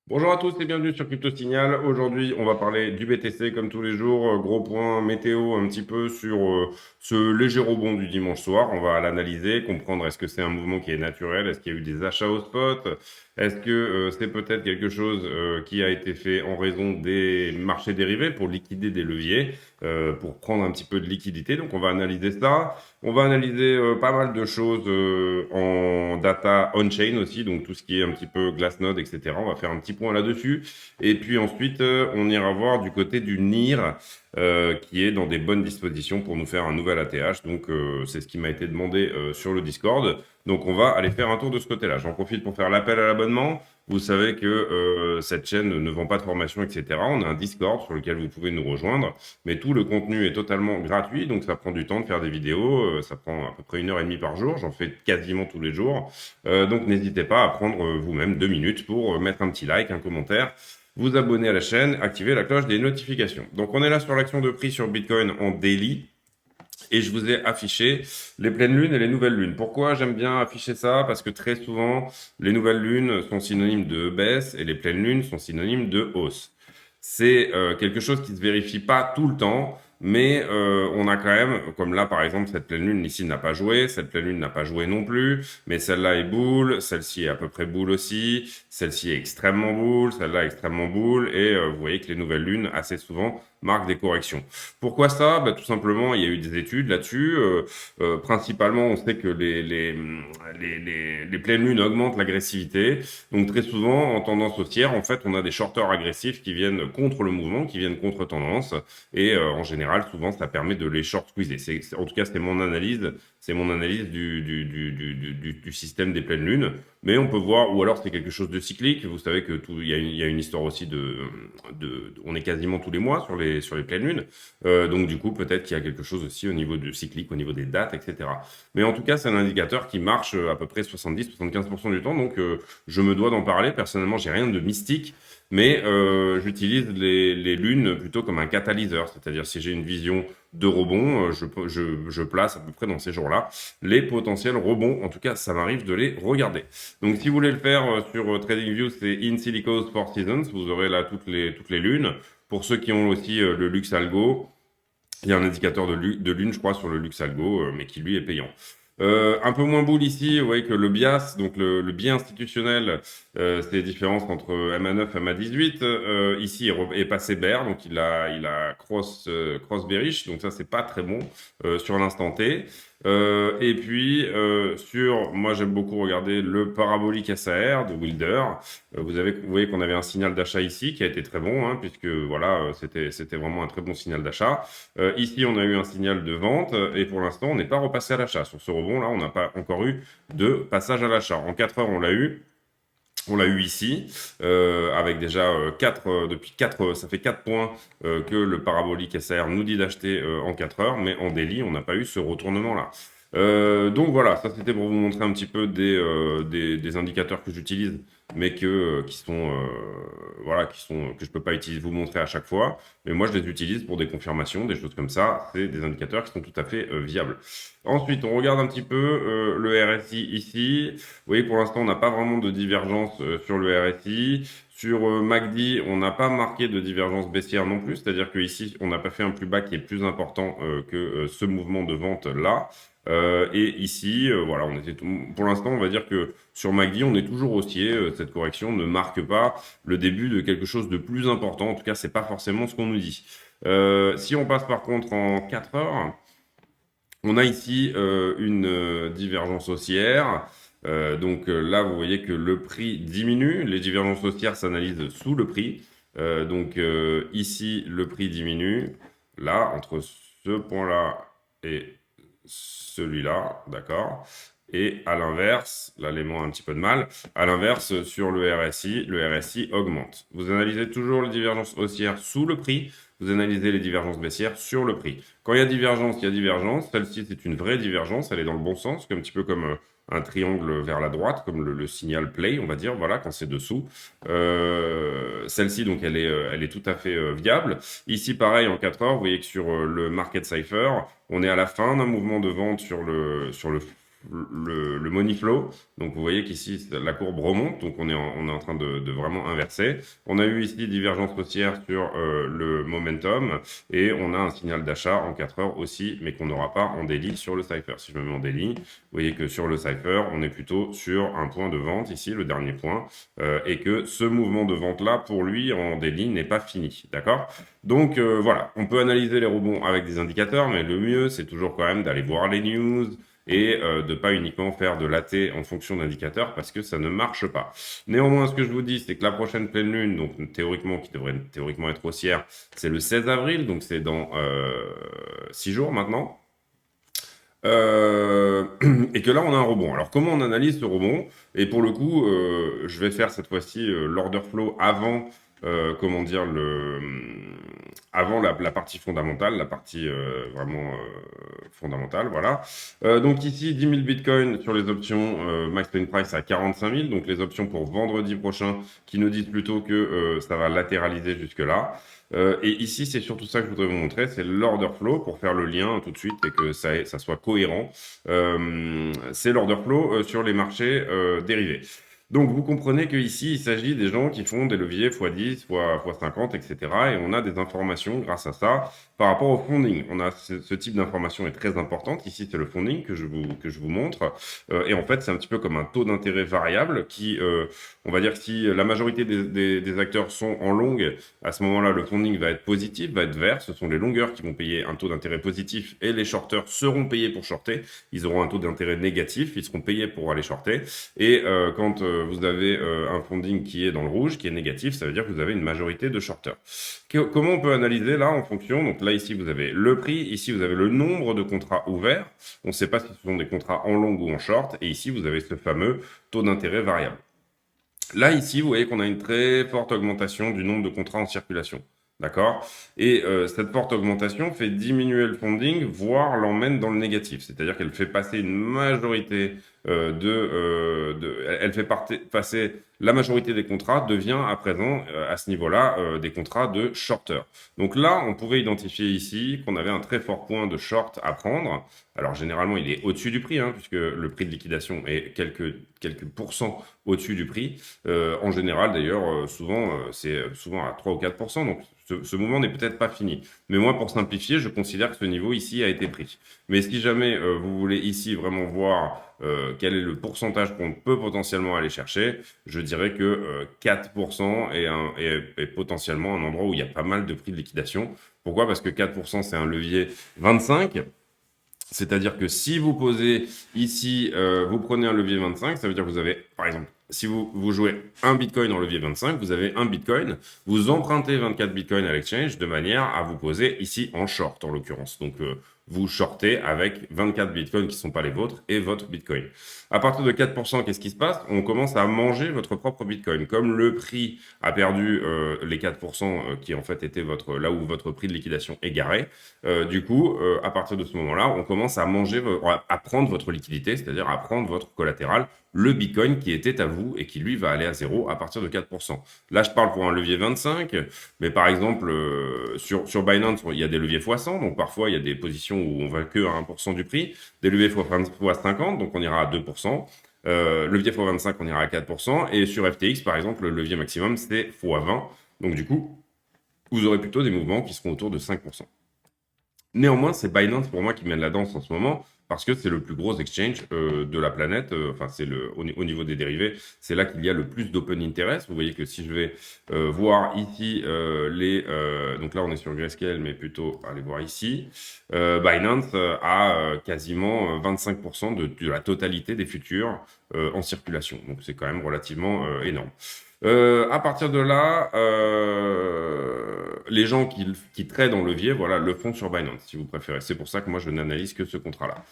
Bonjour à tous et bienvenue sur Crypto Signal. Aujourd'hui, on va parler du BTC comme tous les jours. Gros point météo un petit peu sur ce léger rebond du dimanche soir. On va l'analyser, comprendre est-ce que c'est un mouvement qui est naturel, est-ce qu'il y a eu des achats au spot, est-ce que c'est peut-être quelque chose qui a été fait en raison des marchés dérivés pour liquider des leviers, pour prendre un petit peu de liquidité. Donc on va analyser ça. On va analyser pas mal de choses en data on-chain aussi, donc tout ce qui est un petit peu Glassnode, etc. On va faire un petit point là-dessus. Et puis ensuite, on ira voir du côté du NIR, qui est dans des bonnes dispositions pour nous faire un nouvel ATH. Donc c'est ce qui m'a été demandé sur le Discord. Donc on va aller faire un tour de ce côté-là. J'en profite pour faire l'appel à l'abonnement. Vous savez que cette chaîne ne vend pas de formation, etc. On a un Discord sur lequel vous pouvez nous rejoindre, mais tout le contenu est totalement gratuit, donc ça prend du temps de faire des vidéos, ça prend à peu près 1 heure et demie par jour, j'en fais quasiment tous les jours, donc n'hésitez pas à prendre vous-même 2 minutes pour mettre un petit like, un commentaire, vous abonner à la chaîne, activer la cloche des notifications. Donc on est là sur l'action de prix sur Bitcoin en daily. Et je vous ai affiché les pleines lunes et les nouvelles lunes. Pourquoi j'aime bien afficher ça? Parce que très souvent, les nouvelles lunes sont synonymes de baisse et les pleines lunes sont synonymes de hausse. C'est quelque chose qui ne se vérifie pas tout le temps, mais on a quand même, comme là par exemple, cette pleine lune ici n'a pas joué, cette pleine lune n'a pas joué non plus, mais celle-là est boule, celle-ci est à peu près boule aussi, celle-ci est extrêmement boule, celle-là extrêmement boule, et vous voyez que les nouvelles lunes, assez souvent, marquent des corrections. Pourquoi ça? Bah, tout simplement, il y a eu des études là-dessus. Principalement, on sait que les pleines lunes augmentent l'agressivité. Donc très souvent, en tendance haussière, en fait, on a des shorteurs agressifs qui viennent contre le mouvement, qui viennent contre tendance. Et en général, souvent, ça permet de les short squeezer. En tout cas, c'est mon analyse. C'est mon analyse du système des pleines lunes. Mais on peut voir, ou alors c'est quelque chose de cyclique. Vous savez que il y a une histoire aussi on est quasiment tous les mois sur les pleines lunes. Donc du coup, peut-être qu'il y a quelque chose aussi au niveau du cyclique, au niveau des dates, etc. Mais en tout cas, c'est un indicateur qui marche à peu près 70-75% du temps. Donc je me dois d'en parler. Personnellement, j'ai rien de mystique. Mais j'utilise les lunes plutôt comme un catalyseur, c'est-à-dire si j'ai une vision de rebond, je place à peu près dans ces jours-là les potentiels rebonds. En tout cas, ça m'arrive de les regarder. Donc, si vous voulez le faire sur TradingView, c'est In Silicos for Seasons. Vous aurez là toutes les lunes. Pour ceux qui ont aussi le Lux Algo, il y a un indicateur de lune, je crois, sur le Lux Algo, mais qui lui est payant. Un peu moins boule ici, vous voyez que le BIAS, donc le biais institutionnel, c'est les différences entre MA9 et MA18. Ici, est passé bear, donc il a cross bearish, donc ça, c'est pas très bon sur l'instant T. Et puis, moi, j'aime beaucoup regarder le parabolique SAR de Wilder. Vous voyez qu'on avait un signal d'achat ici qui a été très bon, hein, puisque voilà, c'était vraiment un très bon signal d'achat. Ici, on a eu un signal de vente et pour l'instant, on n'est pas repassé à l'achat. Sur ce rebond-là, on n'a pas encore eu de passage à l'achat. En 4 heures, on l'a eu. On l'a eu ici, avec déjà ça fait 4 points que le parabolique SR nous dit d'acheter en 4 heures, mais en daily, on n'a pas eu ce retournement-là. Donc voilà, ça c'était pour vous montrer un petit peu des indicateurs que j'utilise, mais qui sont voilà, que je peux pas utiliser, vous montrer à chaque fois. Mais moi, je les utilise pour des confirmations, des choses comme ça. C'est des indicateurs qui sont tout à fait viables. Ensuite, on regarde un petit peu le RSI ici. Vous voyez, pour l'instant, on n'a pas vraiment de divergence sur le RSI. Sur MACD, on n'a pas marqué de divergence baissière non plus, c'est-à-dire qu'ici, on n'a pas fait un plus bas qui est plus important que ce mouvement de vente là. Et ici, voilà, pour l'instant, on va dire que sur MACD, on est toujours haussier. Cette correction ne marque pas le début de quelque chose de plus important. En tout cas, c'est pas forcément ce qu'on nous dit. Si on passe par contre en 4 heures, on a ici une divergence haussière. Là, vous voyez que le prix diminue. Les divergences haussières s'analysent sous le prix. Ici, le prix diminue. Là, entre ce point-là et celui-là, d'accord? Et à l'inverse, là, les mots ont un petit peu de mal. À l'inverse, sur le RSI augmente. Vous analysez toujours les divergences haussières sous le prix. Vous analysez les divergences baissières sur le prix. Quand il y a divergence, il y a divergence. Celle-ci, c'est une vraie divergence. Elle est dans le bon sens, un petit peu comme un triangle vers la droite, comme le signal play, on va dire, voilà, quand c'est dessous. Celle-ci, donc, elle est tout à fait viable. Ici, pareil, en 4 heures, vous voyez que sur le Market Cipher, on est à la fin d'un mouvement de vente sur le money flow. Donc, vous voyez qu'ici, la courbe remonte, donc on est en train de vraiment inverser. On a eu ici divergence haussière sur le momentum, et on a un signal d'achat en 4 heures aussi, mais qu'on n'aura pas en daily sur le Cypher. Si je me mets en daily, vous voyez que sur le Cypher, on est plutôt sur un point de vente, ici, le dernier point, et que ce mouvement de vente-là, pour lui, en daily, n'est pas fini, d'accord? Donc voilà, on peut analyser les rebonds avec des indicateurs, mais le mieux, c'est toujours quand même d'aller voir les news, et de pas uniquement faire de l'AT en fonction d'indicateurs, parce que ça ne marche pas. Néanmoins, ce que je vous dis, c'est que la prochaine pleine lune, donc théoriquement, qui devrait théoriquement être haussière, c'est le 16 avril, donc c'est dans 6 jours maintenant. Euh, et que là, on a un rebond. Alors, comment on analyse ce rebond? Et pour le coup, je vais faire cette fois-ci l'order flow avant, comment dire, avant la partie fondamentale, la partie vraiment fondamentale, voilà. Donc ici, 10 000 bitcoins sur les options, max pain price à 45 000, donc les options pour vendredi prochain, qui nous disent plutôt que ça va latéraliser jusque-là. Et ici, c'est surtout ça que je voudrais vous montrer, c'est l'order flow pour faire le lien tout de suite et que ça soit cohérent. C'est l'order flow sur les marchés dérivés. Donc, vous comprenez qu'ici, il s'agit des gens qui font des leviers x10, x50, etc. Et on a des informations grâce à ça par rapport au funding. On a ce type d'information est très importante. Ici, c'est le funding que je vous montre. Et en fait, c'est un petit peu comme un taux d'intérêt variable qui, on va dire que si la majorité des acteurs sont en longue, à ce moment-là, le funding va être positif, va être vert. Ce sont les longueurs qui vont payer un taux d'intérêt positif et les shorters seront payés pour shorter. Ils auront un taux d'intérêt négatif. Ils seront payés pour aller shorter. Et quand vous avez un funding qui est dans le rouge, qui est négatif, ça veut dire que vous avez une majorité de shorters. Comment on peut analyser là en fonction? Donc là, ici, vous avez le prix. Ici, vous avez le nombre de contrats ouverts. On ne sait pas si ce sont des contrats en long ou en short. Et ici, vous avez ce fameux taux d'intérêt variable. Là, ici, vous voyez qu'on a une très forte augmentation du nombre de contrats en circulation. D'accord? Et cette forte augmentation fait diminuer le funding, voire l'emmène dans le négatif. C'est-à-dire qu'elle fait passer une majorité elle fait passer la majorité des contrats devient à présent, à ce niveau-là, des contrats de shorter. Donc là, on pouvait identifier ici qu'on avait un très fort point de short à prendre. Alors généralement, il est au-dessus du prix, hein, puisque le prix de liquidation est quelques pourcents au-dessus du prix. En général, d'ailleurs, c'est souvent à 3 ou 4%. Donc ce mouvement n'est peut-être pas fini. Mais moi, pour simplifier, je considère que ce niveau ici a été pris. Mais si jamais vous voulez ici vraiment voir quel est le pourcentage qu'on peut potentiellement aller chercher, je dirais que 4% est potentiellement un endroit où il y a pas mal de prix de liquidation. Pourquoi? Parce que 4%, c'est un levier 25. C'est-à-dire que si vous posez ici, vous prenez un levier 25, ça veut dire que vous avez, par exemple, si vous jouez un Bitcoin en levier 25, vous avez un Bitcoin, vous empruntez 24 Bitcoins à l'exchange de manière à vous poser ici en short, en l'occurrence. Donc, vous shortez avec 24 Bitcoins qui ne sont pas les vôtres et votre Bitcoin. À partir de 4%, qu'est-ce qui se passe? On commence à manger votre propre Bitcoin. Comme le prix a perdu les 4% qui en fait étaient là où votre prix de liquidation est garé, du coup, à partir de ce moment-là, on commence à à prendre votre liquidité, c'est-à-dire à prendre votre collatéral, le Bitcoin qui était à vous et qui lui va aller à zéro à partir de 4%. Là, je parle pour un levier 25, mais par exemple, sur Binance, il y a des leviers x100, donc parfois il y a des positions où on va que à 1% du prix, des leviers x50, donc on ira à 2%. Levier x25, on ira à 4%. Et sur FTX, par exemple, le levier maximum, c'est x20. Donc du coup, vous aurez plutôt des mouvements qui seront autour de 5%. Néanmoins, c'est Binance pour moi qui mène la danse en ce moment parce que c'est le plus gros exchange de la planète. Enfin, au niveau des dérivés, c'est là qu'il y a le plus d'open interest. Vous voyez que si je vais voir ici donc là on est sur Grayscale, mais plutôt aller voir ici, Binance a quasiment 25% de la totalité des futurs en circulation. Donc c'est quand même relativement énorme. À partir de là, les gens qui tradent en levier, voilà, le font sur Binance, si vous préférez. C'est pour ça que moi, je n'analyse que ce contrat-là.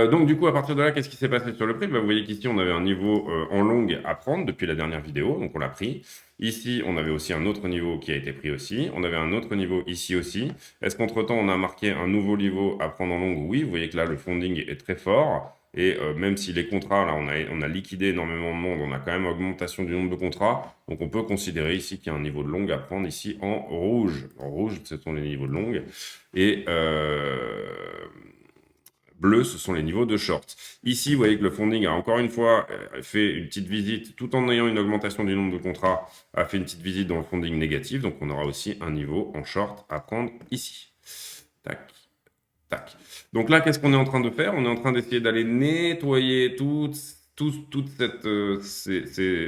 Donc, du coup, à partir de là, qu'est-ce qui s'est passé sur le prix? Vous voyez qu'ici, on avait un niveau en longue à prendre depuis la dernière vidéo, donc on l'a pris. Ici, on avait aussi un autre niveau qui a été pris aussi. On avait un autre niveau ici aussi. Est-ce qu'entre-temps, on a marqué un nouveau niveau à prendre en longue? Oui, vous voyez que là, le funding est très fort. Et même si les contrats, là, on a liquidé énormément de monde, on a quand même augmentation du nombre de contrats. Donc, on peut considérer ici qu'il y a un niveau de long à prendre ici en rouge. En rouge, ce sont les niveaux de long. Et bleu, ce sont les niveaux de short. Ici, vous voyez que le funding a encore une fois fait une petite visite, tout en ayant une augmentation du nombre de contrats, a fait une petite visite dans le funding négatif. Donc, on aura aussi un niveau en short à prendre ici. Tac, tac. Donc là, qu'est-ce qu'on est en train de faire? On est en train d'essayer d'aller nettoyer toute cette...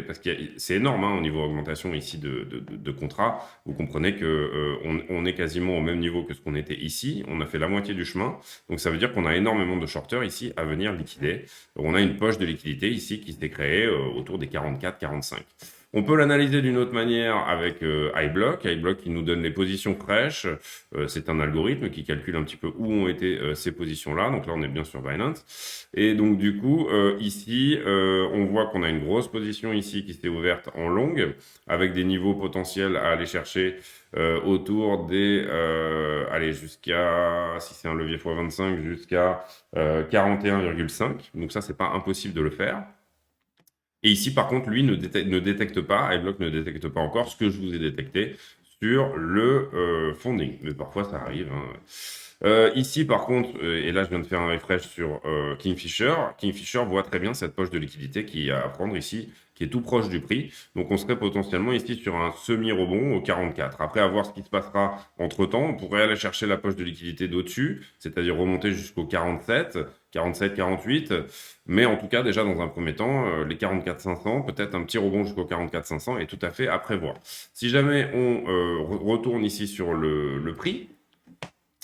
parce que c'est énorme hein, au niveau augmentation ici de contrats. Vous comprenez que on est quasiment au même niveau que ce qu'on était ici. On a fait la moitié du chemin. Donc ça veut dire qu'on a énormément de shorters ici à venir liquider. On a une poche de liquidité ici qui s'est créée autour des 44-45. On peut l'analyser d'une autre manière avec iBlock. iBlock qui nous donne les positions fraîches. C'est un algorithme qui calcule un petit peu où ont été ces positions-là. Donc là, on est bien sur Binance. Et donc du coup, ici, on voit qu'on a une grosse position ici qui s'est ouverte en longue avec des niveaux potentiels à aller chercher autour des... allez, jusqu'à, si c'est un levier x25, jusqu'à 41,5. Donc ça, c'est pas impossible de le faire. Et ici, par contre, lui ne détecte pas, iBlock ne détecte pas encore ce que je vous ai détecté sur le funding. Mais parfois, ça arrive. Hein. Ici, par contre, et là, je viens de faire un refresh sur Kingfisher. Kingfisher voit très bien cette poche de liquidité qui est à prendre ici, qui est tout proche du prix. Donc, on serait potentiellement ici sur un semi-rebond au 44. Après, à voir ce qui se passera entre-temps, on pourrait aller chercher la poche de liquidité d'au-dessus, c'est-à-dire remonter jusqu'au 47, 47, 48. Mais en tout cas, déjà, dans un premier temps, les 44 500, peut-être un petit rebond jusqu'au 44 500 est tout à fait à prévoir. Si jamais on retourne ici sur le prix,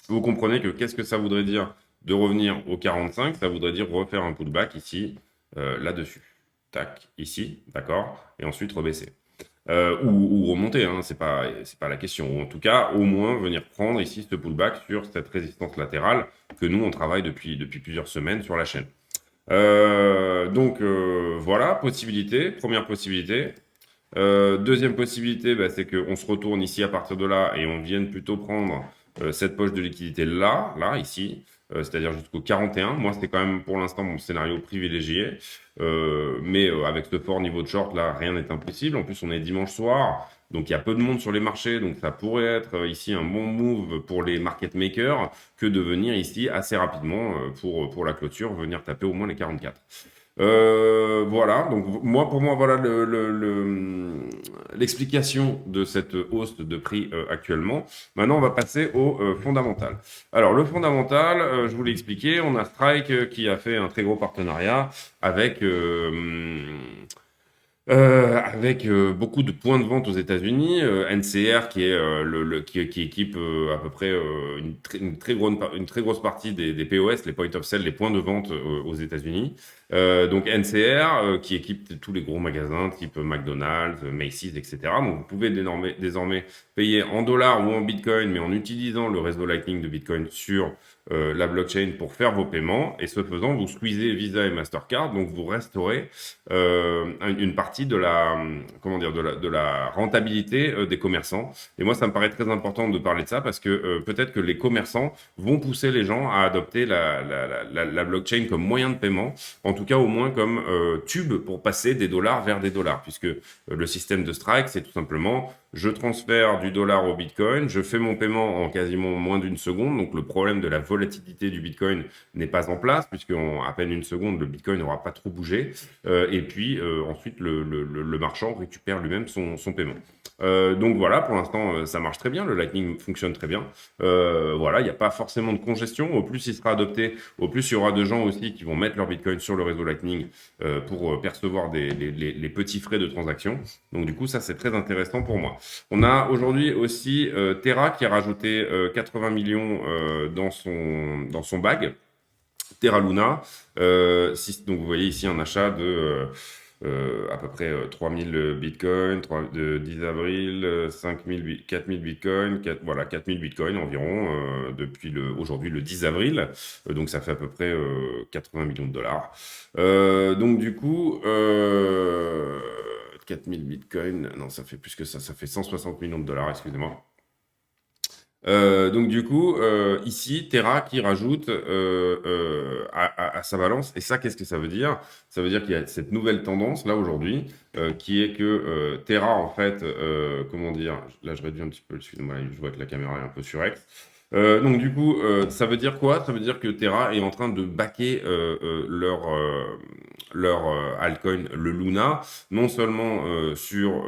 vous comprenez que qu'est-ce que ça voudrait dire de revenir au 45? Ça voudrait dire refaire un pullback ici, là-dessus. Tac, ici, d'accord? Et ensuite rebaisser. Ou remonter, hein, c'est pas la question. Ou en tout cas, au moins venir prendre ici ce pullback sur cette résistance latérale que nous, on travaille depuis plusieurs semaines sur la chaîne. Donc voilà, possibilité, première possibilité. Deuxième possibilité, bah, c'est qu'on se retourne ici à partir de là et on vienne plutôt prendre cette poche de liquidité là, ici, c'est-à-dire jusqu'au 41. Moi, c'est quand même pour l'instant mon scénario privilégié. Mais avec ce fort niveau de short, là, rien n'est impossible. En plus, on est dimanche soir, donc il y a peu de monde sur les marchés. Donc ça pourrait être ici un bon move pour les market makers que de venir ici assez rapidement pour la clôture, venir taper au moins les 44. Voilà, donc pour moi, voilà l'explication de cette hausse de prix actuellement. Maintenant, on va passer au fondamental. Alors, le fondamental, je vous l'ai expliqué, on a Strike qui a fait un très gros partenariat avec beaucoup de points de vente aux États-Unis, NCR qui est qui équipe à peu près une très grosse partie des POS, les point of sale, les points de vente aux États-Unis. Donc NCR qui équipe tous les gros magasins type McDonald's, Macy's, etc. Donc vous pouvez désormais payer en dollars ou en Bitcoin, mais en utilisant le réseau Lightning de Bitcoin sur la blockchain pour faire vos paiements. Et ce faisant, vous squeezez Visa et Mastercard, donc vous restaurez une partie de la, comment dire, de la rentabilité des commerçants. Et moi, ça me paraît très important de parler de ça parce que peut-être que les commerçants vont pousser les gens à adopter la blockchain comme moyen de paiement, en tout cas au moins comme tube pour passer des dollars vers des dollars, puisque le système de Strike, c'est tout simplement je transfère du dollar au Bitcoin, je fais mon paiement en quasiment moins d'une seconde, donc le problème de la volatilité du Bitcoin n'est pas en place, puisque en à peine une seconde, le Bitcoin n'aura pas trop bougé, et puis ensuite le marchand récupère lui-même son paiement. Donc voilà, pour l'instant, ça marche très bien, le Lightning fonctionne très bien. Voilà, il n'y a pas forcément de congestion, au plus il sera adopté, au plus il y aura de gens aussi qui vont mettre leur Bitcoin sur le réseau Lightning pour percevoir les petits frais de transaction. Donc du coup, ça c'est très intéressant pour moi. On a aujourd'hui aussi Terra qui a rajouté 80 millions dans son bag. Terra Luna. Donc vous voyez ici un achat de à peu près 3000 bitcoins, de 10 avril, 5000, 4000 bitcoins, voilà, 4000 bitcoins environ depuis aujourd'hui le 10 avril. Donc ça fait à peu près 80 millions de dollars. Donc du coup, 4000 bitcoins, non, ça fait plus que ça fait 160 millions de dollars, excusez-moi. Donc du coup, ici, Terra qui rajoute à sa balance. Et ça, qu'est-ce que ça veut dire? Ça veut dire qu'il y a cette nouvelle tendance là aujourd'hui, qui est que Terra, en fait, comment dire? Là, je réduis un petit peu, excusez-moi, je vois que la caméra est un peu surex. Donc du coup, ça veut dire quoi? Ça veut dire que Terra est en train de backer leur altcoin, le Luna, non seulement sur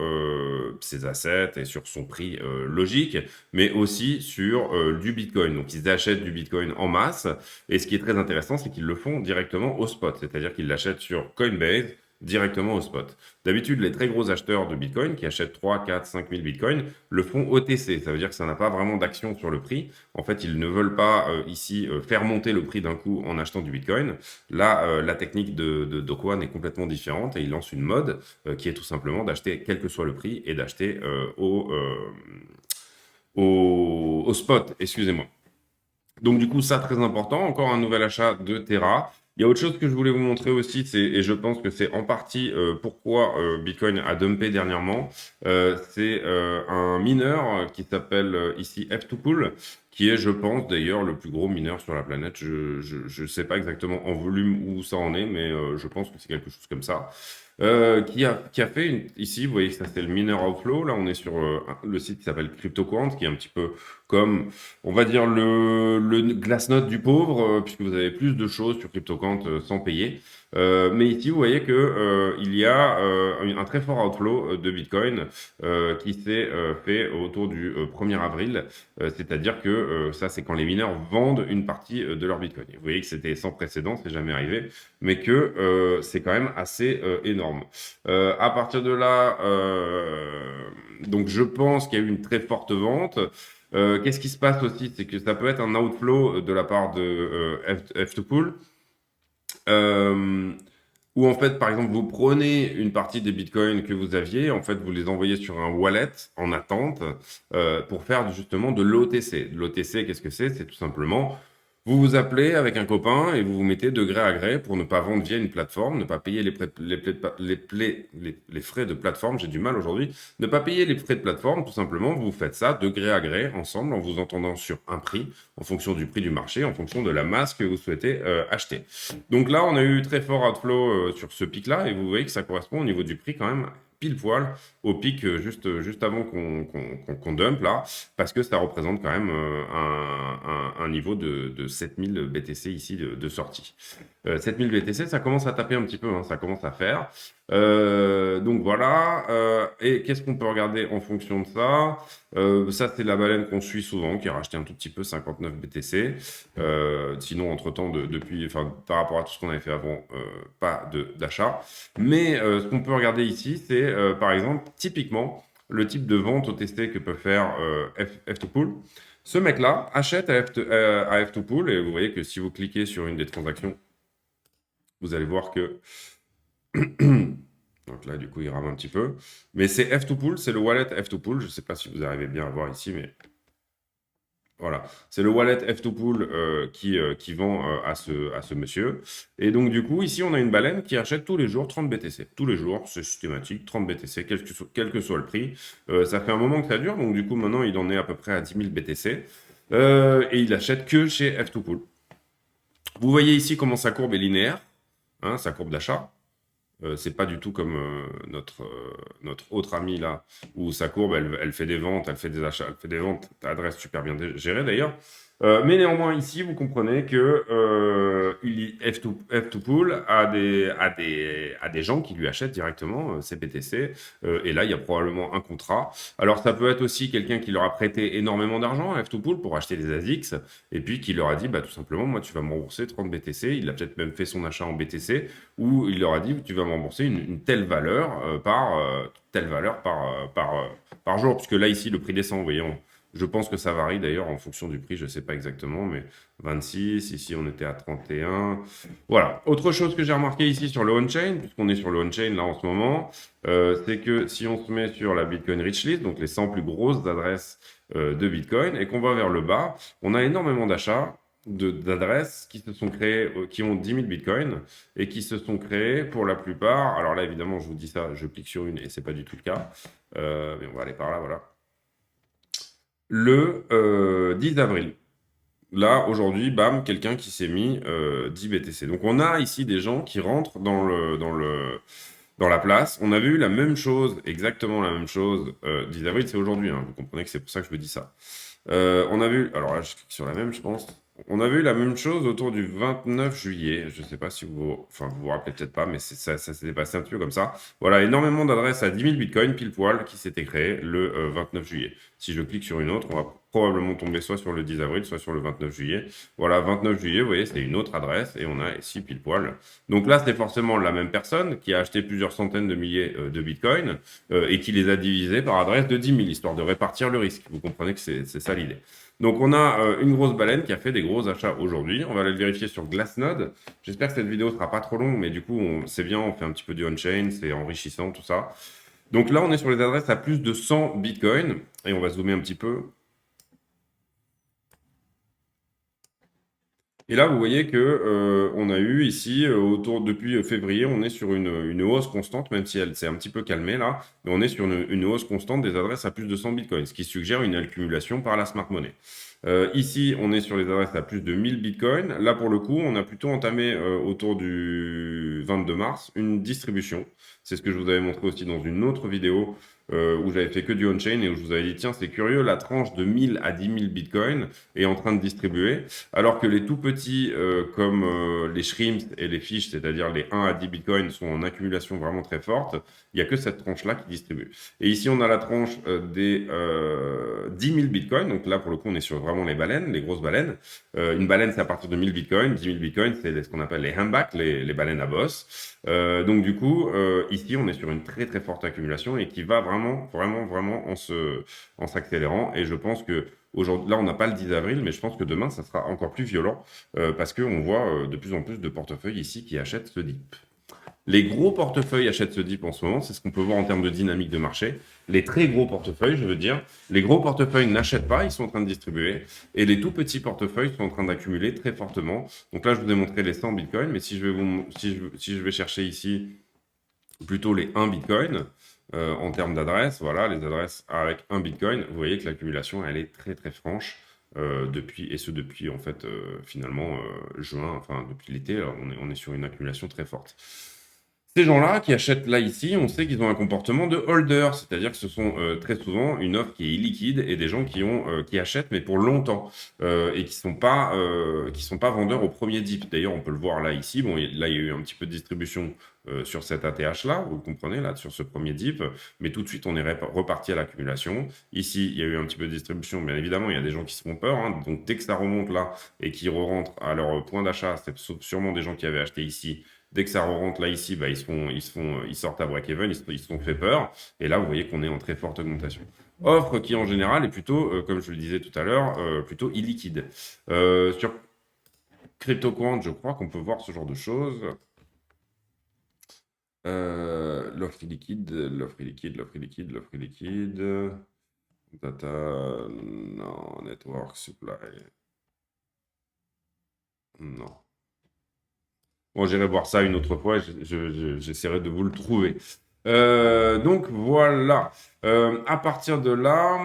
ses assets et sur son prix logique, mais aussi sur du Bitcoin. Donc, ils achètent du Bitcoin en masse. Et ce qui est très intéressant, c'est qu'ils le font directement au spot. C'est-à-dire qu'ils l'achètent sur Coinbase directement au spot. D'habitude, les très gros acheteurs de Bitcoin qui achètent 3, 4, 5 000 Bitcoin le font OTC. Ça veut dire que ça n'a pas vraiment d'action sur le prix. En fait, ils ne veulent pas ici faire monter le prix d'un coup en achetant du Bitcoin. Là, la technique de Do Kwon est complètement différente et ils lancent une mode qui est tout simplement d'acheter quel que soit le prix et d'acheter au spot, excusez-moi. Donc du coup, ça très important, encore un nouvel achat de Terra. Il y a autre chose que je voulais vous montrer aussi, et je pense que c'est en partie pourquoi Bitcoin a dumpé dernièrement, c'est un mineur qui s'appelle ici F2Pool, qui est, je pense, d'ailleurs, le plus gros mineur sur la planète. Je sais pas exactement en volume où ça en est, mais je pense que c'est quelque chose comme ça. Qui a fait ici, vous voyez que ça c'est le miner outflow. Là, on est sur le site qui s'appelle CryptoQuant, qui est un petit peu comme, on va dire, le Glassnode du pauvre, puisque vous avez plus de choses sur CryptoQuant sans payer. Mais ici, vous voyez que il y a un très fort outflow de Bitcoin qui s'est fait autour du 1er avril. C'est-à-dire que ça, c'est quand les mineurs vendent une partie de leur Bitcoin. Vous voyez que c'était sans précédent, c'est jamais arrivé, mais que c'est quand même assez énorme. À partir de là, donc je pense qu'il y a eu une très forte vente. Qu'est-ce qui se passe aussi? C'est que ça peut être un outflow de la part de F2Pool, euh, où en fait, par exemple, vous prenez une partie des bitcoins que vous aviez, en fait, vous les envoyez sur un wallet en attente pour faire justement de l'OTC. L'OTC, qu'est-ce que c'est? C'est tout simplement vous vous appelez avec un copain et vous vous mettez de gré à gré pour ne pas vendre via une plateforme, ne pas payer les frais de plateforme. J'ai du mal aujourd'hui. Ne pas payer les frais de plateforme, tout simplement, vous faites ça de gré à gré ensemble en vous entendant sur un prix, en fonction du prix du marché, en fonction de la masse que vous souhaitez acheter. Donc là, on a eu très fort outflow sur ce pic-là et vous voyez que ça correspond au niveau du prix quand même pile poil au pic juste avant qu'on dump là, parce que ça représente quand même un niveau de 7000 BTC ici de sortie. 7000 BTC, ça commence à taper un petit peu, hein, ça commence à faire. Donc voilà. Et qu'est-ce qu'on peut regarder en fonction de ça? Ça, c'est la baleine qu'on suit souvent, qui a racheté un tout petit peu 59 BTC. Sinon, entre-temps, depuis, enfin, par rapport à tout ce qu'on avait fait avant, pas d'achat. Mais ce qu'on peut regarder ici, c'est par exemple, typiquement, le type de vente OTC que peut faire F2Pool. Ce mec-là achète à F2Pool et vous voyez que si vous cliquez sur une des transactions, vous allez voir que donc là, du coup, il rame un petit peu. Mais c'est F2Pool, c'est le wallet F2Pool. Je ne sais pas si vous arrivez bien à voir ici, mais voilà. C'est le wallet F2Pool qui vend à ce monsieur. Et donc, du coup, ici, on a une baleine qui achète tous les jours 30 BTC. Tous les jours, c'est systématique, 30 BTC, quel que soit le prix. Ça fait un moment que ça dure, donc du coup, maintenant, il en est à peu près à 10 000 BTC. Et il achète que chez F2Pool. Vous voyez ici comment sa courbe est linéaire, hein, sa courbe d'achat. C'est pas du tout comme notre autre ami là, où sa courbe, elle fait des ventes, elle fait des achats, elle fait des ventes, adresse super bien gérée d'ailleurs. Mais néanmoins, ici, vous comprenez que F2Pool a des gens qui lui achètent directement ces BTC. Et là, il y a probablement un contrat. Alors, ça peut être aussi quelqu'un qui leur a prêté énormément d'argent à F2Pool pour acheter des ASICs, et puis qui leur a dit, bah, tout simplement, moi, tu vas me rembourser 30 BTC. Il a peut-être même fait son achat en BTC, où il leur a dit, tu vas me rembourser une telle valeur par jour. Puisque là, ici, le prix descend, vous voyez, je pense que ça varie d'ailleurs en fonction du prix, je ne sais pas exactement, mais 26, ici on était à 31. Voilà. Autre chose que j'ai remarqué ici sur le on-chain, puisqu'on est sur le on-chain là en ce moment, c'est que si on se met sur la Bitcoin Rich List, donc les 100 plus grosses adresses de Bitcoin, et qu'on va vers le bas, on a énormément d'achats d'adresses qui se sont créées, qui ont 10 000 bitcoins et qui se sont créées pour la plupart. Alors là, évidemment, je vous dis ça, je clique sur une et c'est pas du tout le cas. Mais on va aller par là, voilà. le 10 avril. Là, aujourd'hui, bam, quelqu'un qui s'est mis 10 BTC. Donc, on a ici des gens qui rentrent dans la place. On avait eu la même chose, exactement la même chose. 10 avril, c'est aujourd'hui, hein, vous comprenez que c'est pour ça que je vous dis ça. On a vu, alors là, je clique sur la même, je pense. On avait eu la même chose autour du 29 juillet. Je ne sais pas si enfin, vous vous rappelez peut-être pas, mais ça s'était passé un petit peu comme ça. Voilà, énormément d'adresses à 10 000 bitcoins, pile poil, qui s'étaient créées le 29 juillet. Si je clique sur une autre, on va probablement tomber soit sur le 10 avril, soit sur le 29 juillet. Voilà, 29 juillet, vous voyez, c'est une autre adresse et on a ici pile poil. Donc là, c'est forcément la même personne qui a acheté plusieurs centaines de milliers de bitcoins et qui les a divisés par adresse de 10 000, histoire de répartir le risque. Vous comprenez que c'est ça l'idée. Donc on a une grosse baleine qui a fait des gros achats aujourd'hui. On va aller le vérifier sur Glassnode. J'espère que cette vidéo sera pas trop longue, mais du coup, c'est bien, on fait un petit peu du on-chain, c'est enrichissant, tout ça. Donc là, on est sur les adresses à plus de 100 bitcoins. Et on va zoomer un petit peu. Et là, vous voyez que on a eu ici, depuis février, on est sur une hausse constante, même si elle s'est un petit peu calmée là, mais on est sur une hausse constante des adresses à plus de 100 bitcoins, ce qui suggère une accumulation par la smart money. Ici, on est sur les adresses à plus de 1000 bitcoins. Là, pour le coup, on a plutôt entamé autour du 22 mars une distribution. C'est ce que je vous avais montré aussi dans une autre vidéo où j'avais fait que du on-chain et où je vous avais dit, tiens, c'est curieux, la tranche de 1000 à 10 000 bitcoins est en train de distribuer. Alors que les tout petits, comme les shrimps et les fiches, c'est-à-dire les 1 à 10 bitcoins, sont en accumulation vraiment très forte, il n'y a que cette tranche-là qui distribue. Et ici, on a la tranche des 10 000 bitcoins. Donc là, pour le coup, on est sur vraiment les baleines, les grosses baleines. Une baleine, c'est à partir de 1000 bitcoins. 10 000 bitcoins, c'est ce qu'on appelle les humpbacks, les baleines à bosse. Donc du coup, ici, on est sur une très très forte accumulation et qui va vraiment, vraiment, vraiment en s'accélérant. Et je pense que aujourd'hui, là, on n'a pas le 10 avril, mais je pense que demain, ça sera encore plus violent parce qu'on voit de plus en plus de portefeuilles ici qui achètent ce dip. Les gros portefeuilles achètent ce dip en ce moment, c'est ce qu'on peut voir en termes de dynamique de marché. Les très gros portefeuilles, je veux dire, les gros portefeuilles n'achètent pas, ils sont en train de distribuer. Et les tout petits portefeuilles sont en train d'accumuler très fortement. Donc là, je vous ai montré les 100 bitcoins, mais si je vais chercher ici plutôt les 1 bitcoin, en termes d'adresses, voilà, les adresses avec 1 bitcoin, vous voyez que l'accumulation, elle est très très franche. Depuis en fait finalement juin, enfin depuis l'été, on est sur une accumulation très forte. Ces gens-là qui achètent là ici, on sait qu'ils ont un comportement de holder, c'est-à-dire que ce sont très souvent une offre qui est illiquide et des gens qui achètent mais pour longtemps et qui sont pas vendeurs au premier dip. D'ailleurs, on peut le voir là ici. Bon, là il y a eu un petit peu de distribution sur cet ATH là, vous le comprenez là, sur ce premier dip, mais tout de suite on est reparti à l'accumulation. Ici, il y a eu un petit peu de distribution, bien évidemment, il y a des gens qui se font peur, hein. Donc dès que ça remonte là et qu'ils rentrent à leur point d'achat, c'est sûrement des gens qui avaient acheté ici. Dès que ça rentre là ici, bah, ils sortent à break-even, ils se sont fait peur. Et là, vous voyez qu'on est en très forte augmentation. Offre qui en général est plutôt, comme je le disais tout à l'heure, plutôt illiquide. Sur CryptoQuant, je crois qu'on peut voir ce genre de choses. L'offre illiquide, l'offre illiquide, l'offre illiquide, l'offre illiquide. Data, non, network, supply. Non. Bon, j'irai voir ça une autre fois, j'essaierai de vous le trouver. Donc voilà. À partir de là,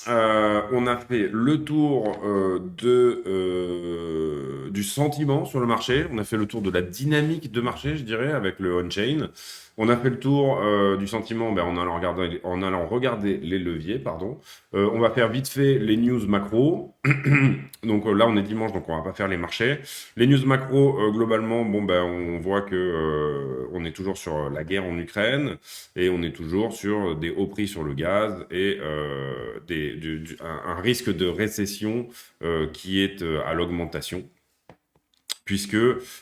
on a fait le tour du sentiment sur le marché, on a fait le tour de la dynamique de marché, je dirais, avec le on-chain. On a fait le tour du sentiment en allant regarder les leviers, pardon. On va faire vite fait les news macro. Donc là, on est dimanche, donc on va pas faire les marchés. Les news macro, globalement, bon, ben, on voit que on est toujours sur la guerre en Ukraine et on est toujours sur des hauts prix sur le gaz et un risque de récession qui est à l'augmentation puisque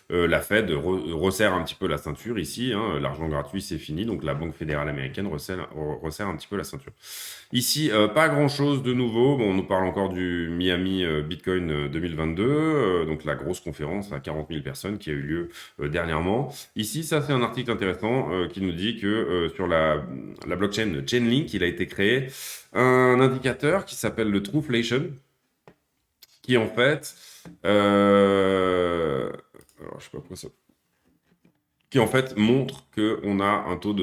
la Fed resserre un petit peu la ceinture ici, hein, l'argent gratuit c'est fini, donc la Banque fédérale américaine resserre un petit peu la ceinture. Ici, pas grand-chose de nouveau, bon, on nous parle encore du Miami Bitcoin 2022, donc la grosse conférence à 40 000 personnes qui a eu lieu dernièrement. Ici, ça c'est un article intéressant qui nous dit que sur la blockchain Chainlink, il a été créé un indicateur qui s'appelle le Trueflation, qui en fait, alors, je sais pas pourquoi ça, qui en fait montre qu'on a un taux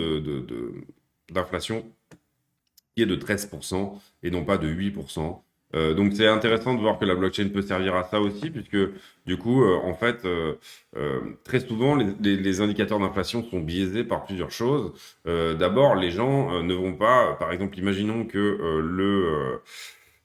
d'inflation qui est de 13% et non pas de 8%. Donc c'est intéressant de voir que la blockchain peut servir à ça aussi, puisque du coup, en fait, très souvent, les indicateurs d'inflation sont biaisés par plusieurs choses. D'abord, les gens ne vont pas, par exemple, imaginons que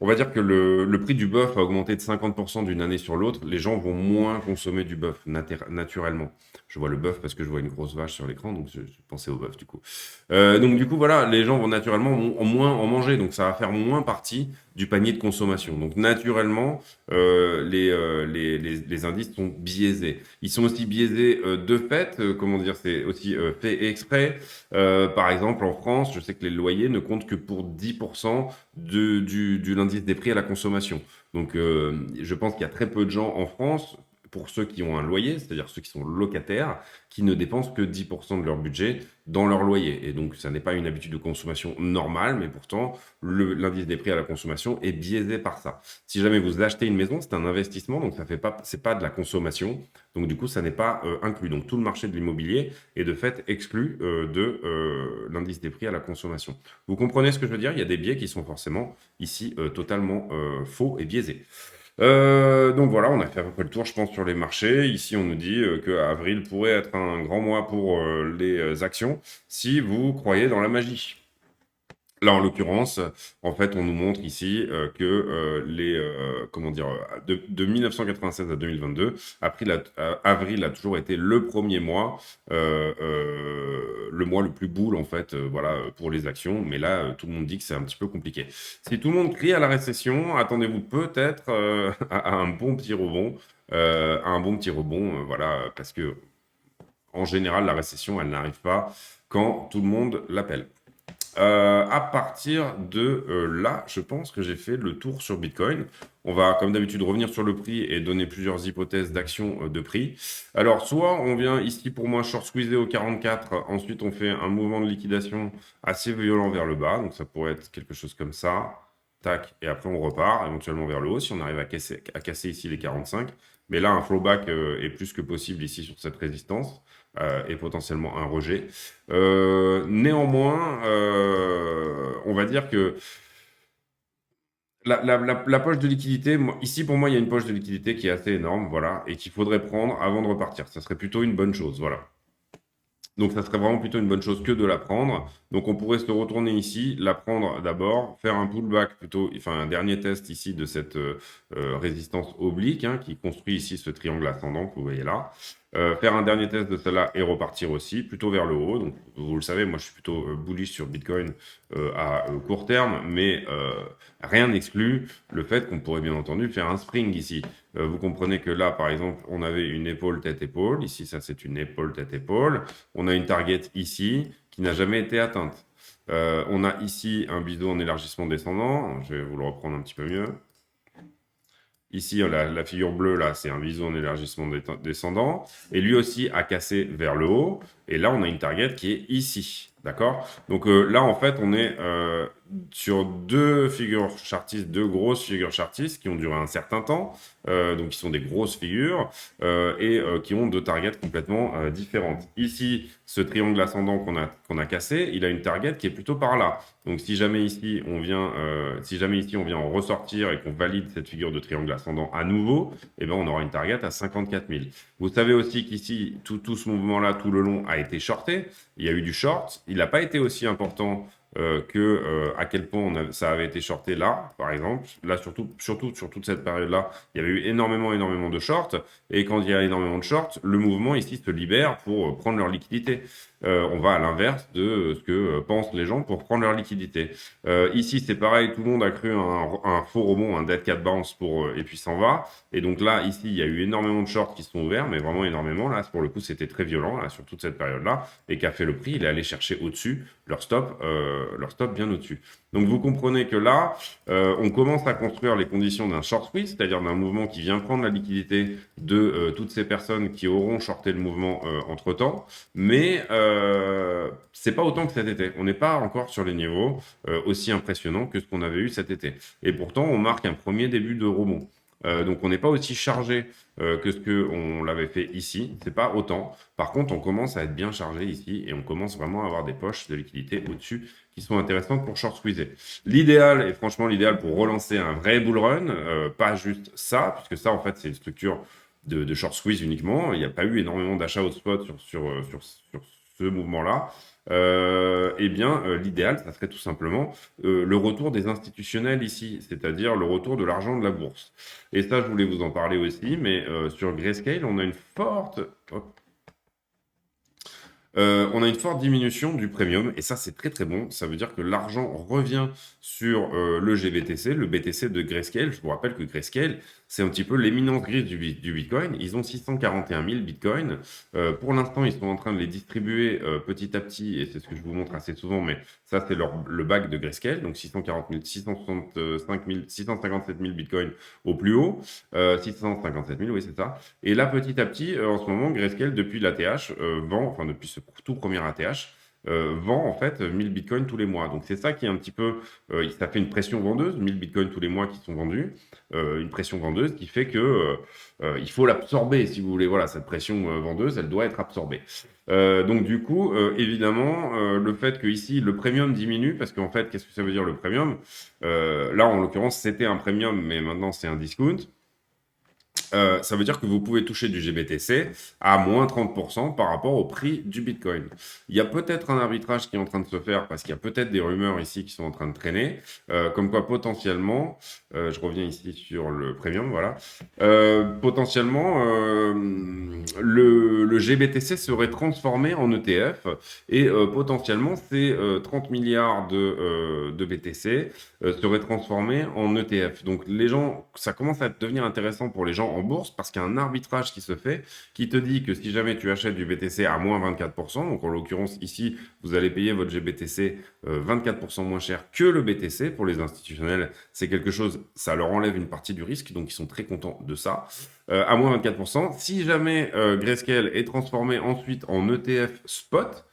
on va dire que le prix du bœuf a augmenté de 50% d'une année sur l'autre. Les gens vont moins consommer du bœuf naturellement. Je vois le bœuf parce que je vois une grosse vache sur l'écran, donc je pensais au bœuf du coup. Donc du coup, voilà, les gens vont naturellement moins en manger, donc ça va faire moins partie du panier de consommation. Donc naturellement, les indices sont biaisés. Ils sont aussi biaisés de fait, comment dire, c'est aussi fait exprès. Par exemple, en France, je sais que les loyers ne comptent que pour 10% de l'indice des prix à la consommation. Donc, je pense qu'il y a très peu de gens en France, pour ceux qui ont un loyer, c'est-à-dire ceux qui sont locataires, qui ne dépensent que 10% de leur budget dans leur loyer. Et donc, ça n'est pas une habitude de consommation normale, mais pourtant, l'indice des prix à la consommation est biaisé par ça. Si jamais vous achetez une maison, c'est un investissement, donc ça fait pas, c'est pas de la consommation. Donc, du coup, ça n'est pas inclus. Donc, tout le marché de l'immobilier est de fait exclu de l'indice des prix à la consommation. Vous comprenez ce que je veux dire? Il y a des biais qui sont forcément ici totalement faux et biaisés. Donc voilà, on a fait à peu près le tour, je pense, sur les marchés. Ici, on nous dit que avril pourrait être un grand mois pour les actions si vous croyez dans la magie. Là, en l'occurrence, en fait, on nous montre ici que comment dire, de 1996 à 2022, avril a toujours été le premier mois, le mois le plus boule, en fait, voilà, pour les actions. Mais là, tout le monde dit que c'est un petit peu compliqué. Si tout le monde crie à la récession, attendez-vous peut-être à un bon petit rebond, voilà, parce que en général, la récession, elle n'arrive pas quand tout le monde l'appelle. À partir de là, je pense que j'ai fait le tour sur Bitcoin. On va, comme d'habitude, revenir sur le prix et donner plusieurs hypothèses d'action de prix. Alors, soit on vient ici pour moi short squeezer au 44, ensuite on fait un mouvement de liquidation assez violent vers le bas, donc ça pourrait être quelque chose comme ça. Tac, et après on repart éventuellement vers le haut si on arrive à casser ici les 45. Mais là, un flowback est plus que possible ici sur cette résistance et potentiellement un rejet. Néanmoins, on va dire que la poche de liquidité, ici pour moi, il y a une poche de liquidité qui est assez énorme, voilà, et qu'il faudrait prendre avant de repartir. Ça serait plutôt une bonne chose, voilà. Donc ça serait vraiment plutôt une bonne chose que de la prendre. Donc on pourrait se retourner ici, la prendre d'abord, faire un pullback plutôt, enfin un dernier test ici de cette résistance oblique qui construit ici ce triangle ascendant que vous voyez là. Faire un dernier test de celle-là et repartir aussi, plutôt vers le haut. Donc vous le savez, moi je suis plutôt bullish sur Bitcoin à court terme, mais rien n'exclut le fait qu'on pourrait bien entendu faire un spring ici. Vous comprenez que là, par exemple, on avait une épaule tête-épaule. Ici, ça c'est une épaule tête-épaule. On a une target ici qui n'a jamais été atteinte. On a ici un biseau en élargissement descendant. Je vais vous le reprendre un petit peu mieux. Ici, la figure bleue, là, c'est un biseau en élargissement descendant. Et lui aussi a cassé vers le haut. Et là, on a une target qui est ici. D'accord? Donc là, en fait, on est sur deux figures chartistes, deux grosses figures chartistes qui ont duré un certain temps. Donc, qui sont des grosses figures et qui ont deux targets complètement différentes. Ici, ce triangle ascendant qu'on a cassé, il a une target qui est plutôt par là. Donc, si jamais ici, on vient en ressortir et qu'on valide cette figure de triangle ascendant à nouveau, eh ben, on aura une target à 54 000. Vous savez aussi qu'ici, tout ce mouvement-là, tout le long, a été shorté. Il y a eu du short. Il n'a pas été aussi important à quel point ça avait été shorté là, par exemple. Là, surtout sur toute cette période-là, il y avait eu énormément de shorts. Et quand il y a énormément de shorts, le mouvement ici se libère pour prendre leur liquidité. On va à l'inverse de ce que pensent les gens pour prendre leur liquidité. Ici, c'est pareil, tout le monde a cru un faux rebond, un dead cat bounce et puis s'en va. Et donc là, ici, il y a eu énormément de shorts qui sont ouverts, mais vraiment énormément. Là, pour le coup, c'était très violent là, sur toute cette période-là. Et qu'a fait le prix? Il est allé chercher au-dessus leur stop bien au-dessus. Donc vous comprenez que là, on commence à construire les conditions d'un short squeeze, c'est-à-dire d'un mouvement qui vient prendre la liquidité de toutes ces personnes qui auront shorté le mouvement entre-temps. Mais c'est pas autant que cet été. On n'est pas encore sur les niveaux aussi impressionnants que ce qu'on avait eu cet été. Et pourtant, on marque un premier début de rebond. Donc on n'est pas aussi chargé que ce qu'on l'avait fait ici. C'est pas autant. Par contre, on commence à être bien chargé ici et on commence vraiment à avoir des poches de liquidité au-dessus qui sont intéressantes pour short squeezer. L'idéal, et franchement l'idéal pour relancer un vrai bull run, pas juste ça, puisque ça en fait c'est une structure de short squeeze uniquement. Il n'y a pas eu énormément d'achats au spot sur ce mouvement-là. Eh bien, l'idéal, ça serait tout simplement le retour des institutionnels ici, c'est-à-dire le retour de l'argent de la bourse. Et ça, je voulais vous en parler aussi, mais sur Grayscale, on a une forte... hop, on a une forte diminution du premium, et ça c'est très très bon. Ça veut dire que l'argent revient sur le GBTC, le BTC de Grayscale. Je vous rappelle que Grayscale, c'est un petit peu l'éminence grise du Bitcoin. Ils ont 641 000 Bitcoins. Pour l'instant, ils sont en train de les distribuer petit à petit, et c'est ce que je vous montre assez souvent, mais ça c'est le bac de Grayscale, donc 640 000, 665 000, 657 000 Bitcoins au plus haut, 657 000, oui c'est ça. Et là, petit à petit, en ce moment, Grayscale, depuis l'ATH, vend, enfin depuis ce tout premier ATH, vend en fait 1000 bitcoins tous les mois. Donc c'est ça qui est un petit peu, ça fait une pression vendeuse, 1000 bitcoins tous les mois qui sont vendus, une pression vendeuse qui fait que il faut l'absorber, si vous voulez. Voilà, cette pression vendeuse, elle doit être absorbée. Donc du coup, évidemment, le fait que ici le premium diminue, parce qu'en fait, qu'est-ce que ça veut dire le premium? Là, en l'occurrence, c'était un premium, mais maintenant c'est un discount. Ça veut dire que vous pouvez toucher du GBTC à moins 30% par rapport au prix du Bitcoin. Il y a peut-être un arbitrage qui est en train de se faire parce qu'il y a peut-être des rumeurs ici qui sont en train de traîner, comme quoi potentiellement, je reviens ici sur le premium, voilà, potentiellement le GBTC serait transformé en ETF et potentiellement ces 30 milliards de BTC seraient transformés en ETF. Donc les gens, ça commence à devenir intéressant pour les gens en bourse parce qu'il y a un arbitrage qui se fait qui te dit que si jamais tu achètes du BTC à moins 24%, donc en l'occurrence ici, vous allez payer votre GBTC 24% moins cher que le BTC. Pour les institutionnels, c'est quelque chose, ça leur enlève une partie du risque, donc ils sont très contents de ça. À moins 24%. Si jamais Grayscale est transformé ensuite en ETF spot,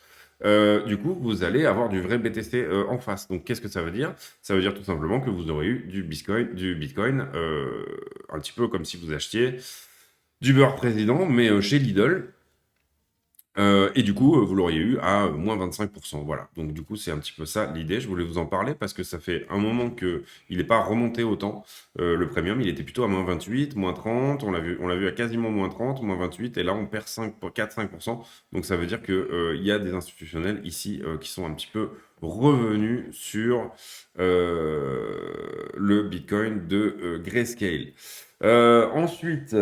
du coup, vous allez avoir du vrai BTC en face. Donc, qu'est-ce que ça veut dire? Ça veut dire tout simplement que vous aurez eu du Bitcoin un petit peu comme si vous achetiez du beurre président, mais chez Lidl. Et du coup, vous l'auriez eu à moins 25%. Voilà. Donc, du coup, c'est un petit peu ça l'idée. Je voulais vous en parler parce que ça fait un moment qu'il n'est pas remonté autant. Le premium, il était plutôt à moins 28, moins 30. On l'a vu à quasiment moins 30, moins 28. Et là, on perd 4-5%. Donc, ça veut dire qu'il y a des institutionnels ici qui sont un petit peu revenus sur le Bitcoin de Grayscale. Ensuite.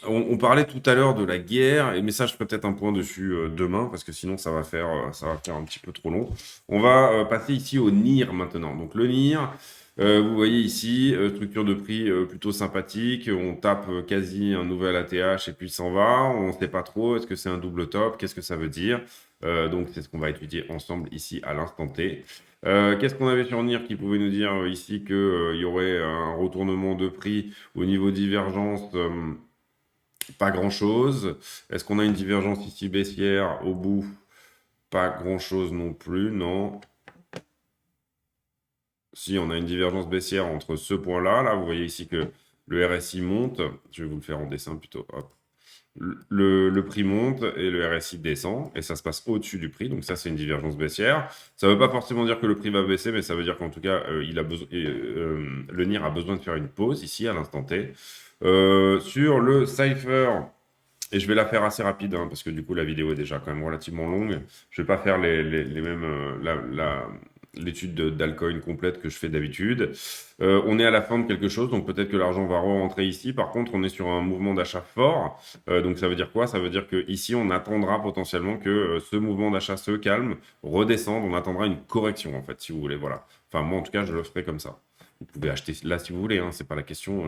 On parlait tout à l'heure de la guerre, mais ça, je ferai peut-être un point dessus demain, parce que sinon, ça va faire un petit peu trop long. On va passer ici au NIR maintenant. Donc, le NIR, vous voyez ici, structure de prix plutôt sympathique. On tape quasi un nouvel ATH et puis il s'en va. On ne sait pas trop. Est-ce que c'est un double top? Qu'est-ce que ça veut dire? Donc, c'est ce qu'on va étudier ensemble ici à l'instant T. Qu'est-ce qu'on avait sur NIR qui pouvait nous dire ici qu'il y aurait un retournement de prix au niveau divergence? Pas grand-chose. Est-ce qu'on a une divergence ici baissière au bout? Pas grand-chose non plus, non. Si, on a une divergence baissière entre ce point-là. Là, vous voyez ici que le RSI monte. Je vais vous le faire en dessin plutôt. Hop. Le prix monte et le RSI descend. Et ça se passe au-dessus du prix. Donc ça, c'est une divergence baissière. Ça ne veut pas forcément dire que le prix va baisser, mais ça veut dire qu'en tout cas, le NIR a besoin de faire une pause ici à l'instant T. Sur le Cypher, et je vais la faire assez rapide, hein, parce que du coup, la vidéo est déjà quand même relativement longue. Je ne vais pas faire les mêmes, l'étude d'alcoin complète que je fais d'habitude. On est à la fin de quelque chose, donc peut-être que l'argent va re-rentrer ici. Par contre, on est sur un mouvement d'achat fort. Donc ça veut dire quoi? Ça veut dire qu'ici, on attendra potentiellement que ce mouvement d'achat se calme, redescende. On attendra une correction, en fait, si vous voulez. Voilà. Enfin, moi, en tout cas, je le ferai comme ça. Vous pouvez acheter là si vous voulez, hein, c'est pas la question.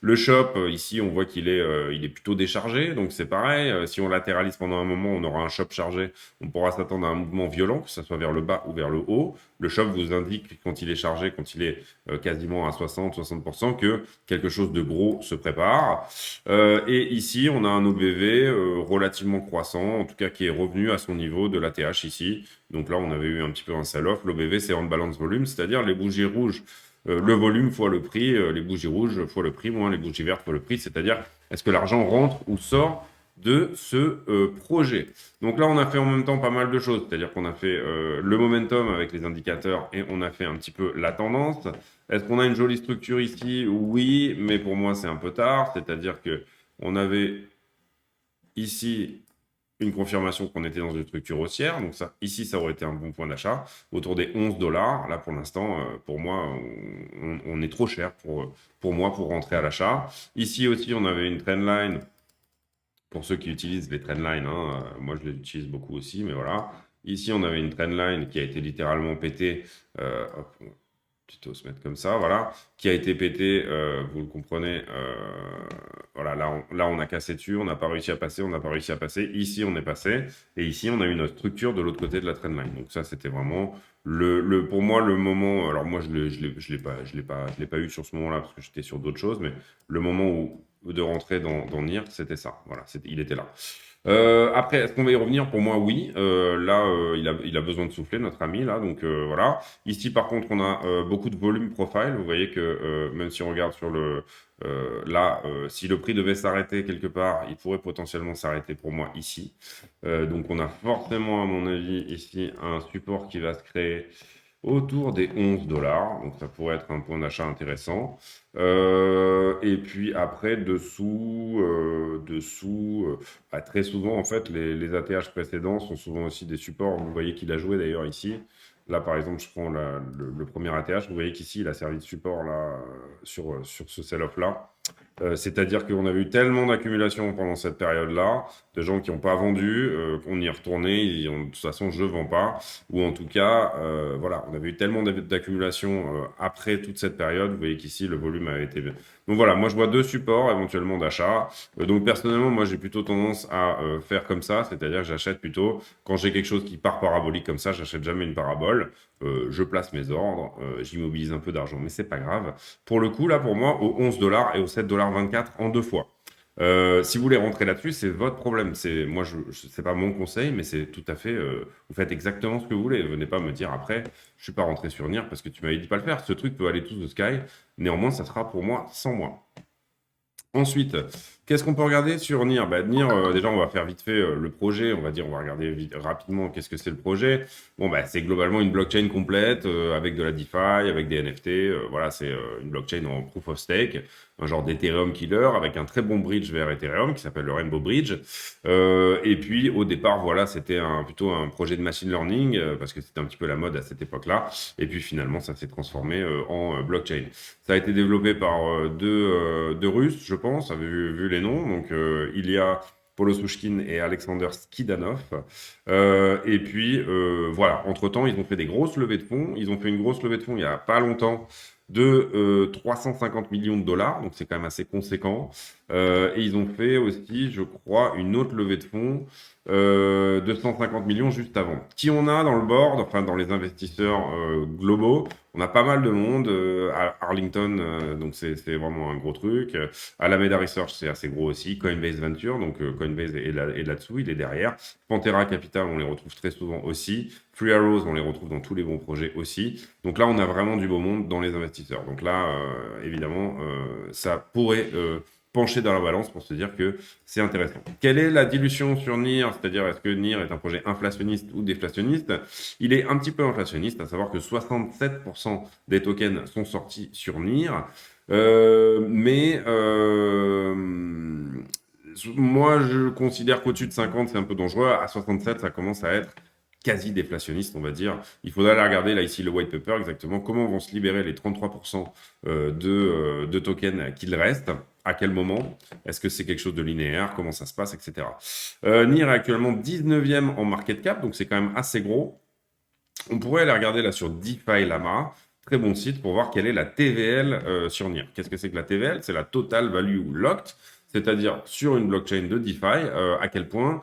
Le shop, ici, on voit qu'il est plutôt déchargé, donc c'est pareil. Si on latéralise pendant un moment, on aura un shop chargé. On pourra s'attendre à un mouvement violent, que ce soit vers le bas ou vers le haut. Le shop vous indique quand il est chargé, quand il est quasiment à 60% que quelque chose de gros se prépare. Et ici, on a un OBV relativement croissant, en tout cas qui est revenu à son niveau de l'ATH ici. Donc là, on avait eu un petit peu un sell-off. L'OBV, c'est on balance volume, c'est-à-dire les bougies rouges. Le volume fois le prix, les bougies rouges fois le prix, moins les bougies vertes fois le prix, c'est-à-dire Est-ce que l'argent rentre ou sort de ce projet? Donc là, on a fait en même temps pas mal de choses, c'est-à-dire qu'on a fait le momentum avec les indicateurs et on a fait un petit peu la tendance. Est-ce qu'on a une jolie structure ici? Oui, mais pour moi, c'est un peu tard, c'est-à-dire que on avait ici une confirmation qu'on était dans une structure haussière. Donc ça, ici, ça aurait été un bon point d'achat autour des 11 dollars. Là, pour l'instant, pour moi, on est trop cher pour moi pour rentrer à l'achat. Ici aussi, on avait une trendline. Pour ceux qui utilisent les trendlines, hein, moi je les utilise beaucoup aussi, mais voilà. Ici, on avait une trendline qui a été littéralement pétée. Hop, on va plutôt se mettre comme ça, voilà, qui a été pétée, vous le comprenez. Voilà, là, on a cassé dessus, on n'a pas réussi à passer, on n'a pas réussi à passer. Ici, on est passé, et ici, on a une structure de l'autre côté de la trendline. Donc ça, c'était vraiment pour moi le moment. Alors moi, je l'ai pas eu sur ce moment-là parce que j'étais sur d'autres choses, mais le moment de rentrer dans NIR, c'était ça. Voilà, il était là. Après, est-ce qu'on va y revenir? Pour moi, oui. Là, il a besoin de souffler, notre ami, là. Donc, voilà. Ici, par contre, on a beaucoup de volume profile. Vous voyez que même si on regarde sur là, si le prix devait s'arrêter quelque part, il pourrait potentiellement s'arrêter pour moi ici. Donc, on a forcément, à mon avis, ici, un support qui va se créer autour des 11 dollars. Donc, ça pourrait être un point d'achat intéressant. Et puis après, bah, très souvent, en fait, les ATH précédents sont souvent aussi des supports. Vous voyez qu'il a joué d'ailleurs ici. Là, par exemple, je prends le premier ATH. Vous voyez qu'ici, il a servi de support là, sur ce sell-off là. C'est-à-dire qu'on avait eu tellement d'accumulation pendant cette période-là, de gens qui n'ont pas vendu, qu'on y est retourné, de toute façon, je ne vends pas. Ou en tout cas, voilà, on avait eu tellement d'accumulation après toute cette période. Vous voyez qu'ici, le volume a été... Donc voilà, moi, je vois deux supports éventuellement d'achat. Donc personnellement, moi, j'ai plutôt tendance à faire comme ça, c'est-à-dire que j'achète plutôt, quand j'ai quelque chose qui part parabolique comme ça, j'achète jamais une parabole. Je place mes ordres, j'immobilise un peu d'argent, mais c'est pas grave. Pour le coup, là, pour moi, aux 11 dollars et aux 7,24 $ en deux fois. Si vous voulez rentrer là-dessus, c'est votre problème. Moi, c'est pas mon conseil, mais c'est tout à fait. Vous faites exactement ce que vous voulez. Venez pas me dire après, je suis pas rentré sur NIR parce que tu m'avais dit pas le faire. Ce truc peut aller tous de sky. Néanmoins, ça sera pour moi sans moi. Ensuite, qu'est-ce qu'on peut regarder sur NIR? Bah, NIR, déjà, on va faire vite fait le projet. On va regarder rapidement qu'est-ce que c'est le projet. Bon, bah, c'est globalement une blockchain complète avec de la DeFi, avec des NFT. Voilà, c'est une blockchain en proof of stake, un genre d'Ethereum killer avec un très bon bridge vers Ethereum qui s'appelle le Rainbow Bridge. Et puis, au départ, voilà, c'était plutôt un projet de machine learning parce que c'était un petit peu la mode à cette époque-là. Et puis, finalement, ça s'est transformé en blockchain. Ça a été développé par deux Russes, je pense, vu les noms. Donc, il y a Polo Sushkin et Alexander Skidanov. Et puis, voilà, entre-temps, ils ont fait des grosses levées de fonds. Ils ont fait une grosse levée de fonds il n'y a pas longtemps de 350 millions de dollars, donc c'est quand même assez conséquent. Et ils ont fait aussi, je crois, une autre levée de fonds de 150 millions juste avant. Qui on a dans le board, enfin dans les investisseurs globaux? On a pas mal de monde. À Arlington, donc c'est vraiment un gros truc. Alameda Research, c'est assez gros aussi. Coinbase Venture, donc Coinbase est là-dessous, il est derrière. Pantera Capital, on les retrouve très souvent aussi. Three Arrows, on les retrouve dans tous les bons projets aussi. Donc là, on a vraiment du beau monde dans les investisseurs. Donc là, évidemment, ça pourrait pencher dans la balance pour se dire que c'est intéressant. Quelle est la dilution sur NIR? C'est-à-dire, est-ce que NIR est un projet inflationniste ou déflationniste? Il est un petit peu inflationniste, à savoir que 67% des tokens sont sortis sur NIR. Mais moi, je considère qu'au-dessus de 50, c'est un peu dangereux. À 67, ça commence à être quasi déflationniste, on va dire. Il faudrait aller regarder, là, ici, le white paper, exactement comment vont se libérer les 33% de tokens qu'il reste. À quel moment? Est-ce que c'est quelque chose de linéaire? Comment ça se passe, etc. NIR est actuellement 19e en market cap, donc c'est quand même assez gros. On pourrait aller regarder là sur DeFi Lama, très bon site pour voir quelle est la TVL sur NIR. Qu'est-ce que c'est que la TVL? C'est la Total Value Locked, c'est-à-dire sur une blockchain de DeFi, à quel point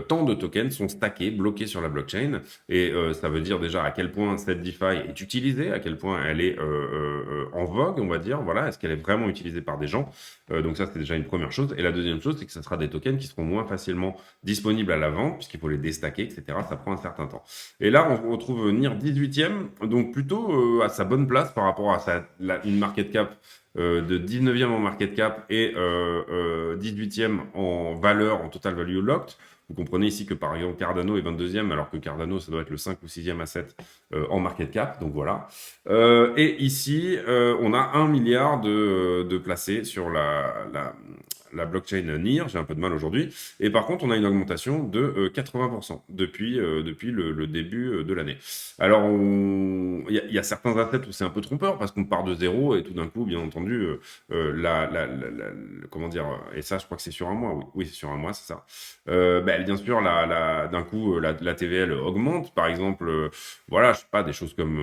tant de tokens sont stackés, bloqués sur la blockchain. Et ça veut dire déjà à quel point cette DeFi est utilisée, à quel point elle est en vogue, on va dire. Voilà, est-ce qu'elle est vraiment utilisée par des gens? Donc ça, c'est déjà une première chose. Et la deuxième chose, c'est que ça sera des tokens qui seront moins facilement disponibles à la vente, puisqu'il faut les déstacker, etc. Ça prend un certain temps. Et là, on retrouve NIR 18e, donc plutôt à sa bonne place par rapport à une market cap de 19e en market cap et 18e en valeur, en total value locked. Vous comprenez ici que par exemple Cardano est 22e, alors que Cardano, ça doit être le 5 ou 6e asset en market cap. Donc voilà. Et ici, on a 1 milliard de placés sur la blockchain NIR. J'ai un peu de mal aujourd'hui. Et par contre, on a une augmentation de 80% depuis le début de l'année. Alors, il y a certains assets où c'est un peu trompeur parce qu'on part de zéro et tout d'un coup, bien entendu, comment dire, et ça, je crois que c'est sur un mois. Oui, oui, c'est sur un mois, c'est ça. Bien sûr, d'un coup, la TVL augmente. Par exemple, voilà, je sais pas, des choses comme,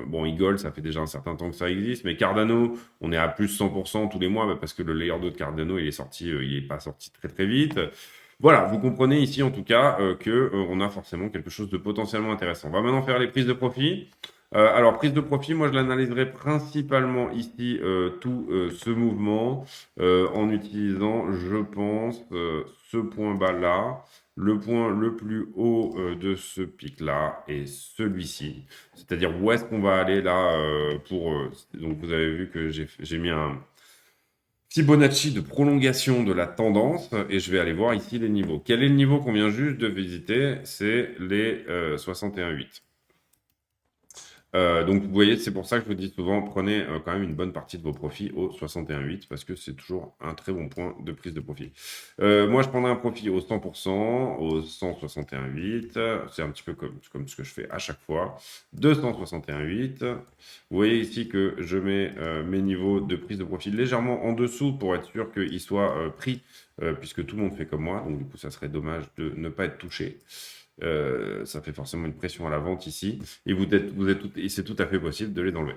bon, Eagle, ça fait déjà un certain temps que ça existe, mais Cardano, on est à plus 100% tous les mois parce que le layer 2 de Cardano, il est pas sorti très très vite. Voilà, vous comprenez ici en tout cas qu'on a forcément quelque chose de potentiellement intéressant. On va maintenant faire les prises de profit. Alors, prise de profit, moi je l'analyserai principalement ici tout ce mouvement en utilisant, je pense, ce point bas là, le point le plus haut de ce pic là et celui-ci. C'est-à-dire où est-ce qu'on va aller là donc vous avez vu que j'ai mis un Fibonacci de prolongation de la tendance et je vais aller voir ici les niveaux. Quel est le niveau qu'on vient juste de visiter? C'est les 61,8. Donc vous voyez, c'est pour ça que je vous dis souvent, prenez quand même une bonne partie de vos profits au 61,8 parce que c'est toujours un très bon point de prise de profit. Moi, je prendrai un profit au 100%, au 161,8. C'est un petit peu comme ce que je fais à chaque fois. 261,8. Vous voyez ici que je mets mes niveaux de prise de profit légèrement en dessous pour être sûr qu'ils soient pris, puisque tout le monde fait comme moi. Donc du coup, ça serait dommage de ne pas être touché. Ça fait forcément une pression à la vente ici. Et c'est tout à fait possible de les enlever.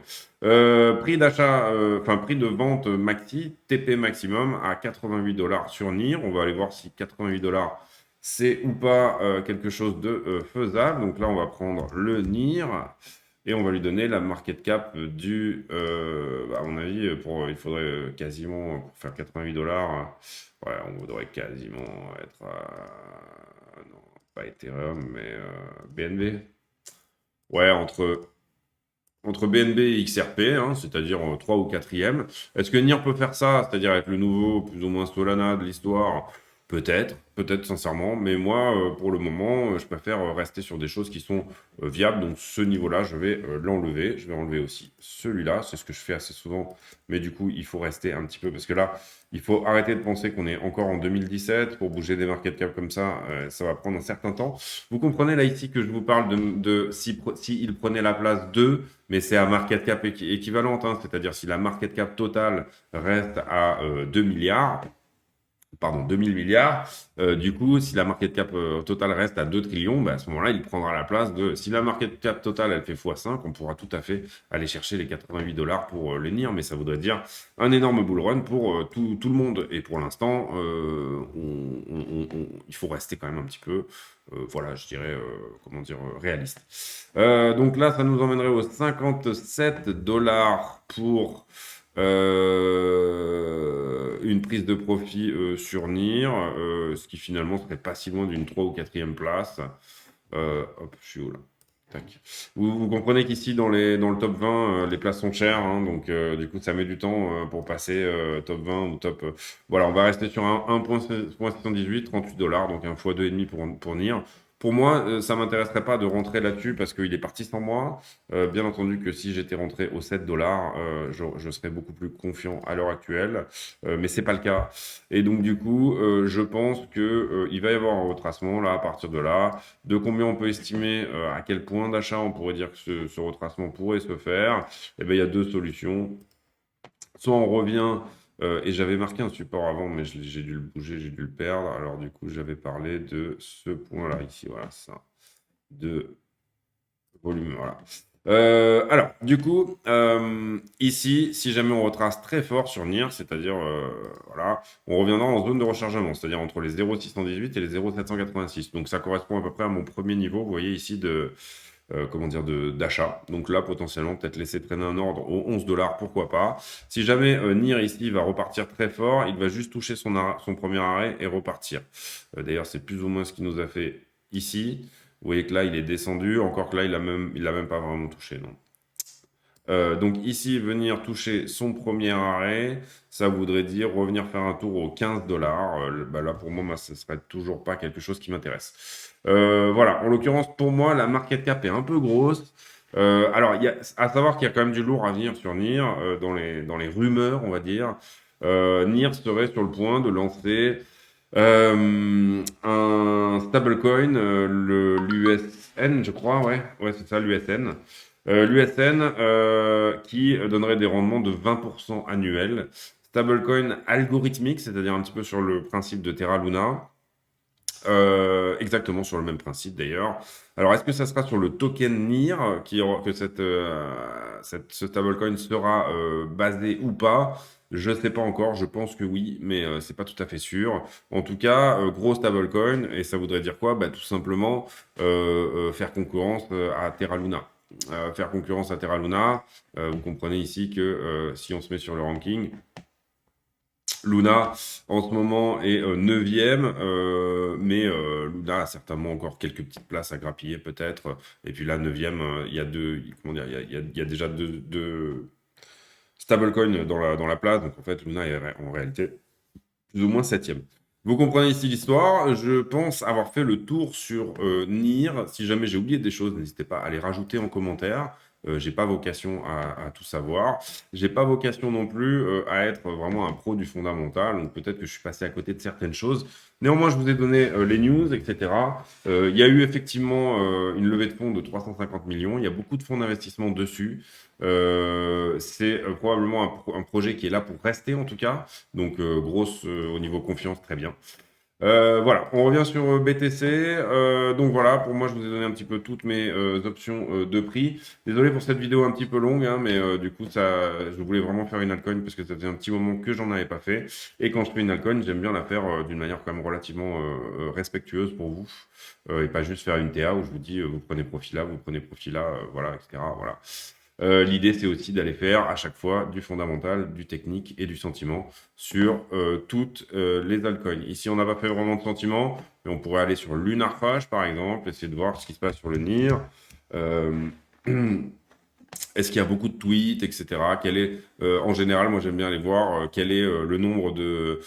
Prix d'achat, enfin prix de vente maxi, TP maximum à 88 dollars sur NIR. On va aller voir si 88 dollars c'est ou pas quelque chose de faisable. Donc là, on va prendre le NIR et on va lui donner la market cap à mon avis, il faudrait quasiment, pour faire 88 dollars, ouais, on voudrait quasiment être à, non, pas Ethereum, mais BNB. Ouais, entre BNB et XRP, hein, c'est-à-dire 3 ou 4e. Est-ce que NIR peut faire ça, c'est-à-dire être le nouveau, plus ou moins Solana de l'histoire? Peut-être sincèrement, mais moi, pour le moment, je préfère rester sur des choses qui sont viables. Donc ce niveau-là, je vais l'enlever. Je vais enlever aussi celui-là, c'est ce que je fais assez souvent, mais du coup, il faut rester un petit peu, parce que là, il faut arrêter de penser qu'on est encore en 2017. Pour bouger des market cap comme ça va prendre un certain temps. Vous comprenez là ici que je vous parle de si il prenait la place de, mais c'est à market cap équivalente, hein, c'est-à-dire si la market cap totale reste à 2 milliards, pardon, 2000 milliards. Du coup, si la market cap totale reste à 2 trillions, à ce moment-là, il prendra la place de... Si la market cap totale, elle fait x5, on pourra tout à fait aller chercher les 88 dollars pour les NIR, mais ça voudrait dire un énorme bull run pour tout le monde. Et pour l'instant, il faut rester quand même un petit peu, voilà, je dirais, comment dire, réaliste. Donc là, ça nous emmènerait aux 57 dollars pour une prise de profit sur NIR, ce qui finalement serait pas si loin d'une 3 ou 4e place. Hop, je suis où là? Tac. Vous comprenez qu'ici, dans le top 20, les places sont chères, hein, donc du coup, ça met du temps pour passer top 20 ou top. Voilà, on va rester sur un 1,78, 38 dollars, donc un fois 2,5 pour NIR. Pour moi, ça m'intéresserait pas de rentrer là-dessus parce qu'il est parti sans moi. Bien entendu que si j'étais rentré aux 7 dollars, je serais beaucoup plus confiant à l'heure actuelle, mais c'est pas le cas. Et donc, du coup, je pense que il va y avoir un retracement là à partir de là. De combien on peut estimer à quel point d'achat on pourrait dire que ce retracement pourrait se faire? Eh bien, il y a deux solutions. Soit on revient, et j'avais marqué un support avant, mais j'ai dû le bouger, j'ai dû le perdre. Alors du coup, j'avais parlé de ce point-là ici, voilà, ça, de volume, voilà. Alors, du coup, ici, si jamais on retrace très fort sur NIR, c'est-à-dire, voilà, on reviendra en zone de rechargement, c'est-à-dire entre les 0,618 et les 0,786. Donc ça correspond à peu près à mon premier niveau, vous voyez ici, comment dire, d'achat. Donc là, potentiellement, peut-être laisser traîner un ordre aux 11 dollars, pourquoi pas. Si jamais NIR ici va repartir très fort, il va juste toucher son premier arrêt et repartir. D'ailleurs, c'est plus ou moins ce qu'il nous a fait ici. Vous voyez que là, il est descendu, encore que là, il l'a même pas vraiment touché, non. Donc ici, venir toucher son premier arrêt, ça voudrait dire revenir faire un tour aux 15 dollars. Bah là, pour moi, ce serait toujours pas quelque chose qui m'intéresse. Voilà, en l'occurrence, pour moi, la market cap est un peu grosse. Alors, il y a, à savoir qu'il y a quand même du lourd à venir sur NIR, dans les rumeurs, on va dire. NIR serait sur le point de lancer un stablecoin, l'USN, je crois, ouais, c'est ça, l'USN. L'USN qui donnerait des rendements de 20% annuels. Stablecoin algorithmique, c'est-à-dire un petit peu sur le principe de Terra Luna. Exactement sur le même principe d'ailleurs. Alors, est-ce que ça sera sur le token NIR que ce stablecoin sera basé ou pas? Je ne sais pas encore, je pense que oui, mais c'est pas tout à fait sûr. En tout cas, gros stablecoin, et ça voudrait dire quoi? Bah, tout simplement faire concurrence à Terra Luna. Faire concurrence à Terra Luna, vous comprenez ici que si on se met sur le ranking, Luna, en ce moment, est 9e, mais Luna a certainement encore quelques petites places à grappiller, peut-être. Et puis là, 9e, il y a comment dire, il y a déjà deux stablecoins dans la place. Donc en fait, Luna est en réalité plus ou moins 7e. Vous comprenez ici l'histoire. Je pense avoir fait le tour sur NIR. Si jamais j'ai oublié des choses, n'hésitez pas à les rajouter en commentaire. J'ai pas vocation à tout savoir. J'ai pas vocation non plus à être vraiment un pro du fondamental. Donc peut-être que je suis passé à côté de certaines choses. Néanmoins, je vous ai donné les news, etc. Il y a eu effectivement une levée de fonds de 350 millions. Il y a beaucoup de fonds d'investissement dessus. C'est probablement un projet qui est là pour rester en tout cas. Donc grosse au niveau confiance, très bien. Voilà, on revient sur BTC. Donc voilà, pour moi, je vous ai donné un petit peu toutes mes options de prix. Désolé pour cette vidéo un petit peu longue, hein, mais du coup, je voulais vraiment faire une altcoin parce que ça faisait un petit moment que j'en avais pas fait. Et quand je fais une altcoin, j'aime bien la faire d'une manière quand même relativement respectueuse pour vous. Et pas juste faire une TA où je vous dis, vous prenez profit là, vous prenez profit là, voilà, etc. Voilà. L'idée, c'est aussi d'aller faire à chaque fois du fondamental, du technique et du sentiment sur toutes les altcoins. Ici, on n'a pas fait vraiment de sentiment, mais on pourrait aller sur Lunarfage, par exemple, essayer de voir ce qui se passe sur le NIR. Est-ce qu'il y a beaucoup de tweets, etc. En général, moi, j'aime bien aller voir quel est le nombre de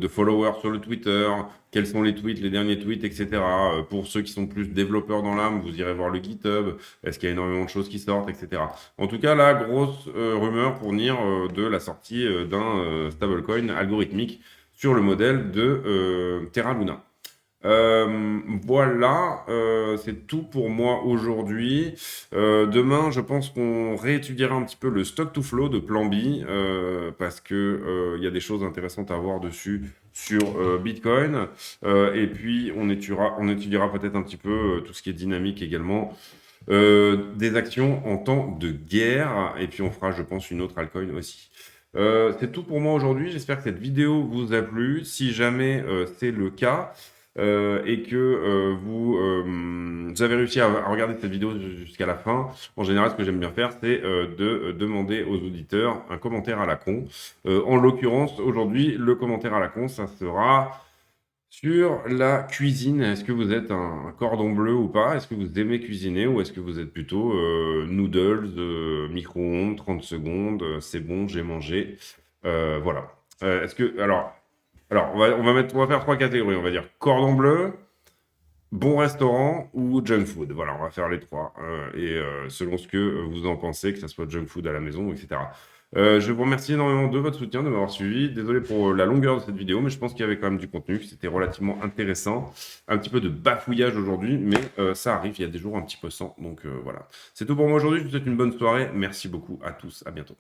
followers sur le Twitter, quels sont les tweets, les derniers tweets, etc. Pour ceux qui sont plus développeurs dans l'âme, vous irez voir le GitHub, est-ce qu'il y a énormément de choses qui sortent, etc. En tout cas, la grosse rumeur pour venir de la sortie d'un stablecoin algorithmique sur le modèle de Terra Luna. Voilà, c'est tout pour moi aujourd'hui. Demain, je pense qu'on réétudiera un petit peu le stock to flow de Plan B parce que il y a des choses intéressantes à voir dessus sur Bitcoin. Et puis, on étudiera peut-être un petit peu tout ce qui est dynamique également. Des actions en temps de guerre. Et puis, on fera, je pense, une autre altcoin aussi. C'est tout pour moi aujourd'hui. J'espère que cette vidéo vous a plu. Si jamais c'est le cas, et que vous avez réussi à regarder cette vidéo jusqu'à la fin, en général, ce que j'aime bien faire, c'est de demander aux auditeurs un commentaire à la con. En l'occurrence, aujourd'hui, le commentaire à la con, ça sera sur la cuisine. Est-ce que vous êtes un cordon bleu ou pas? Est-ce que vous aimez cuisiner ou est-ce que vous êtes plutôt noodles, micro-ondes, 30 secondes, c'est bon, j'ai mangé. Voilà. Alors, on va faire trois catégories. On va dire cordon bleu, bon restaurant ou junk food. Voilà, on va faire les trois. Selon ce que vous en pensez, que ce soit junk food à la maison, etc. Je vous remercie énormément de votre soutien, de m'avoir suivi. Désolé pour la longueur de cette vidéo, mais je pense qu'il y avait quand même du contenu, que c'était relativement intéressant. Un petit peu de bafouillage aujourd'hui, mais ça arrive, il y a des jours un petit peu sans. Donc voilà. C'est tout pour moi aujourd'hui. Je vous souhaite une bonne soirée. Merci beaucoup à tous. À bientôt.